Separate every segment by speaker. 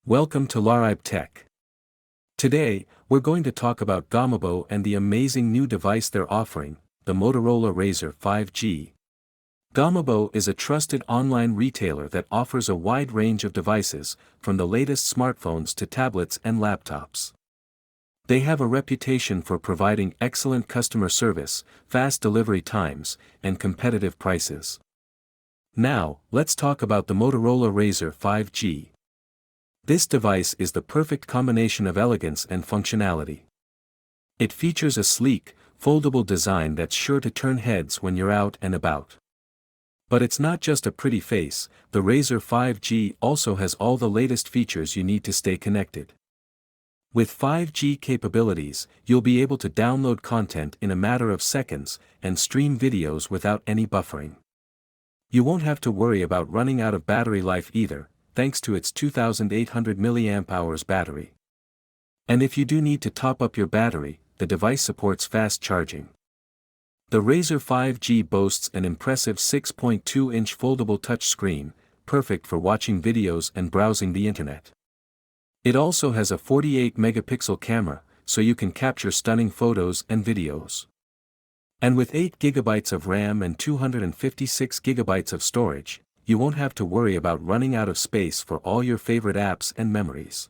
Speaker 1: Welcome to Laribe Tech. Today, we're going to talk about Gamabo and the amazing new device they're offering, the Motorola Razr 5G. Gamabo is a trusted online retailer that offers a wide range of devices, from the latest smartphones to tablets and laptops. They have a reputation for providing excellent customer service, fast delivery times, and competitive prices. Now, let's talk about the Motorola Razr 5G. This device is the perfect combination of elegance and functionality. It features a sleek, foldable design that's sure to turn heads when you're out and about. But it's not just a pretty face, the Razr 5G also has all the latest features you need to stay connected. With 5G capabilities, you'll be able to download content in a matter of seconds and stream videos without any buffering. You won't have to worry about running out of battery life either, thanks to its 2800 mAh battery. And if you do need to top up your battery, the device supports fast charging. The Razr 5G boasts an impressive 6.2-inch foldable touchscreen, perfect for watching videos and browsing the internet. It also has a 48-megapixel camera, so you can capture stunning photos and videos. And with 8 GB of RAM and 256 GB of storage, you won't have to worry about running out of space for all your favorite apps and memories.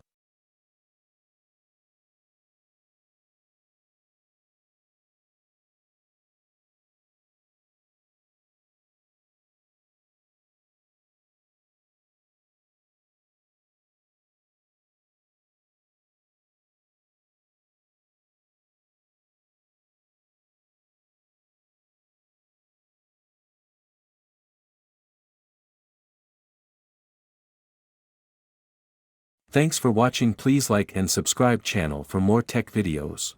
Speaker 1: Thanks for watching. Please like and subscribe channel for more tech videos.